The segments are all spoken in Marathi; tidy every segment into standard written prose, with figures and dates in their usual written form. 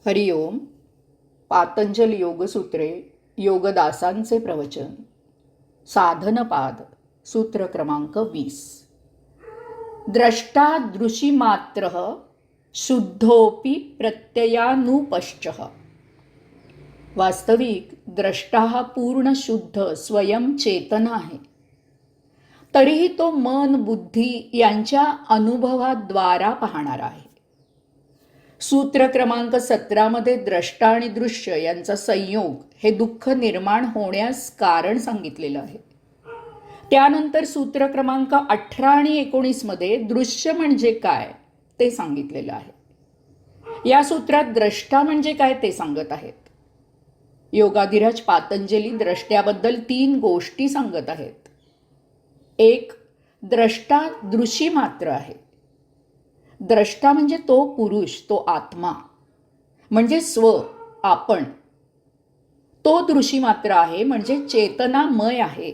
हरिओम. पातंजल योगसूत्रे, योगदासांचे प्रवचन. साधनपाद, सूत्र क्रमांक 20. द्रष्टा दृशिमात्रः शुद्धोपि प्रत्ययानुपश्चः. वास्तविक द्रष्टा हा पूर्ण शुद्ध स्वयं चेतना आहे. तरीही तो मन बुद्धी यांच्या अनुभवाद्वारा पाहणारा आहे. सूत्र क्रमांक 17 मध्ये द्रष्टा आणि दृश्य यांचा संयोग हे दुःख निर्माण होण्यास कारण सांगितलेलं आहे. त्यानंतर सूत्र क्रमांक 18 आणि 19 मध्ये दृश्य म्हणजे काय ते सांगितलेलं आहे. या सूत्रात द्रष्टा म्हणजे काय ते सांगत आहेत. योगाधिराज पातंजली द्रष्ट्याबद्दल 3 गोष्टी सांगत आहेत. 1. द्रष्टा दृशी मात्र आहे. द्रष्टा म्हणजे तो पुरुष, तो आत्मा, म्हणजे स्व, आपण. तो दृशी मात्र आहे म्हणजे चेतनामय आहे.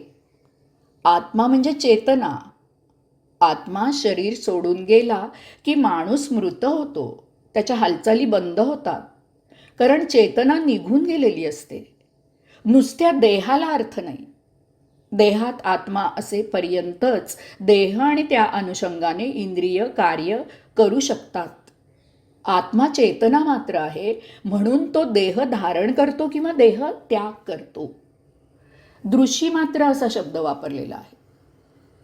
आत्मा म्हणजे चेतना. आत्मा शरीर सोडून गेला की माणूस मृत होतो, त्याच्या हालचाली बंद होतात, कारण चेतना निघून गेलेली असते. नुसत्या देहाला अर्थ नाही. देहात आत्मा असेपर्यंतच देह आणि त्या अनुषंगाने इंद्रिय कार्य करू शकतात. आत्मा चेतना मात्र आहे, म्हणून तो देह धारण करतो किंवा देह त्याग करतो. दृशी मात्र असा शब्द वापरलेला आहे.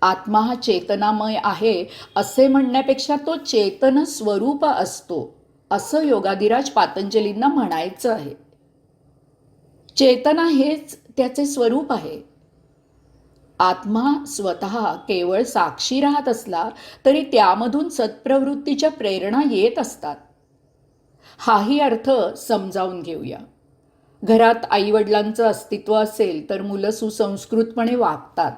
आत्मा हा चेतनामय आहे असे म्हणण्यापेक्षा तो चेतन स्वरूप असतो असं योगाधिराज पातंजलींना म्हणायचं आहे. चेतना हेच त्याचे स्वरूप आहे. आत्मा स्वतः केवळ साक्षी राहत असला तरी त्यामधून सत्प्रवृत्तीच्या प्रेरणा येत असतात. हाही अर्थ समजावून घेऊया. घरात आईवडिलांचं अस्तित्व असेल तर मुलं सुसंस्कृतपणे वागतात.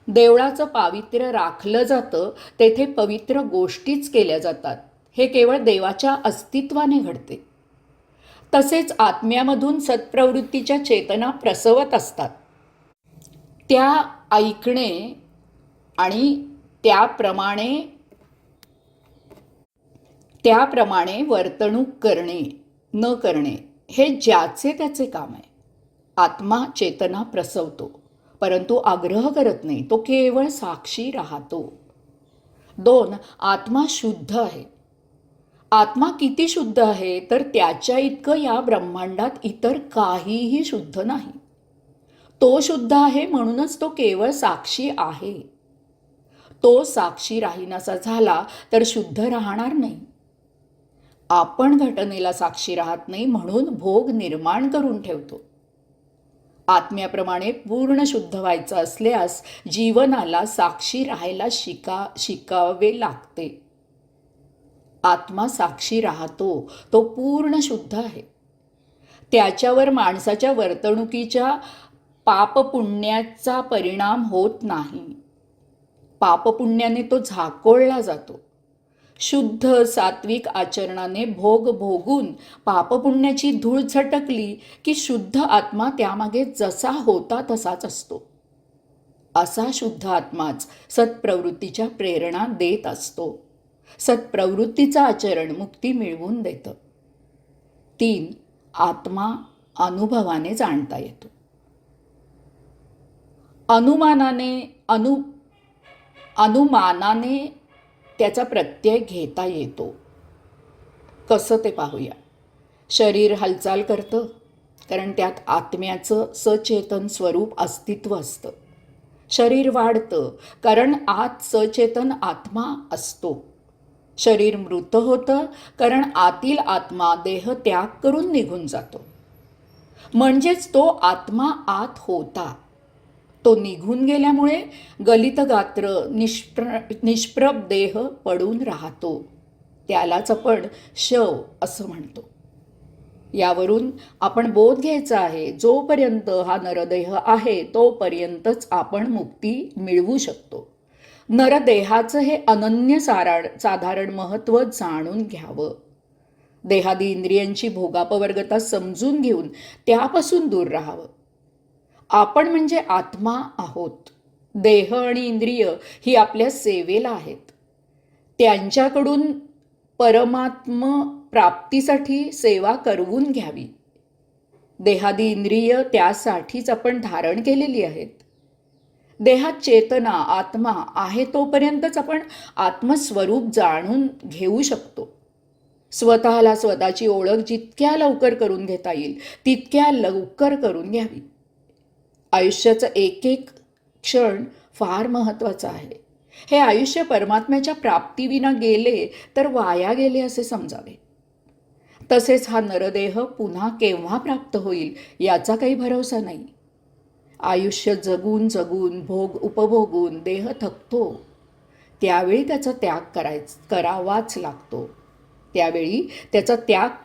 देवळाचं पावित्र्य राखलं जातं, तेथे पवित्र गोष्टीच केल्या जातात. हे केवळ देवाच्या अस्तित्वाने घडते. तसेच आत्म्यामधून सत्प्रवृत्तीच्या चेतना प्रसवत असतात. त्या ऐकणे आणि त्याप्रमाणे वर्तणूक करणे न करणे हे ज्याचे त्याचे काम आहे. आत्मा चेतना प्रसवतो, परंतु आग्रह करत नाही. तो केवळ साक्षी राहतो. 2. आत्मा शुद्ध आहे. आत्मा किती शुद्ध आहे तर त्याच्या इतकं या ब्रह्मांडात इतर काहीही शुद्ध नाही. तो शुद्ध आहे म्हणूनच तो केवळ साक्षी आहे. तो साक्षी राहीनासा झाला तर शुद्ध राहणार नाही. आपण घटनेला साक्षी राहत नाही म्हणून भोग निर्माण करून ठेवतो. आत्म्याप्रमाणे पूर्ण शुद्ध व्हायचं असल्यास जीवनाला साक्षी राहायला शिकावे लागते. आत्मा साक्षी राहतो, तो पूर्ण शुद्ध आहे. त्याच्यावर माणसाच्या वर्तणुकीच्या पापपुण्याचा परिणाम होत नाही. पापपुण्याने तो झाकोळला जातो. शुद्ध सात्विक आचरणाने भोग भोगून पापपुण्याची धूळ झटकली की शुद्ध आत्मा त्यामागे जसा होता तसाच असतो. असा शुद्ध आत्माच सत्प्रवृत्तीच्या प्रेरणा देत असतो. सत्प्रवृत्तीचं आचरण मुक्ती मिळवून देतं. 3. आत्मा अनुभवाने जाणता येतो. अनुमानाने त्याचा प्रत्यय घेता येतो. कसं ते पाहूया. शरीर हालचाल करतं कारण त्यात आत्म्याचं सचेतन स्वरूप अस्तित्व असतं. शरीर वाढतं कारण आत सचेतन आत्मा असतो. शरीर मृत होतं कारण आतील आत्मा देह त्याग करून निघून जातो. म्हणजेच तो आत्मा आत होता. तो निघून गेल्यामुळे गलित गात्र निष्प्रभ देह पडून राहतो. त्यालाच आपण शव असं म्हणतो. यावरून आपण बोध घ्यायचा आहे, जोपर्यंत हा नरदेह आहे तोपर्यंतच आपण मुक्ती मिळवू शकतो. नरदेहाचं हे अनन्य साधारण महत्त्व जाणून घ्यावं. देहादी इंद्रियांची भोगापवर्गता समजून घेऊन त्यापासून दूर राहावं. आपण म्हणजे आत्मा आहोत. देह आणि इंद्रिय ही आपल्या सेवेला आहेत. त्यांच्याकडून प्राप्तीसाठी सेवा करवून घ्यावी. देहादी इंद्रिय त्यासाठीच आपण धारण केलेली आहेत. देहात चेतना आत्मा आहे तोपर्यंतच आपण आत्मस्वरूप जाणून घेऊ शकतो. स्वतःला स्वतःची ओळख जितक्या लवकर करून घेता येईल तितक्या लवकर करून घ्यावी. आयुष्याचं एक एक क्षण फार महत्त्वाचं आहे. हे आयुष्य परमात्म्याच्या प्राप्तीविना गेले तर वाया गेले असे समजावे. तसेच हा नरदेह पुन्हा केव्हा प्राप्त होईल याचा काही भरोसा नाही. आयुष्य जगून जगून भोग उपभोगून देह थकतो. त्यावेळी त्याचा त्याग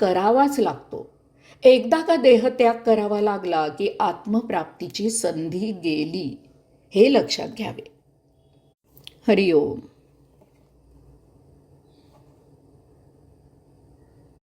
करावाच लागतो. एकदा का देह त्याग करावा लागला की आत्मप्राप्तीची संधी गेली हे लक्षात घ्यावे. हरिओम.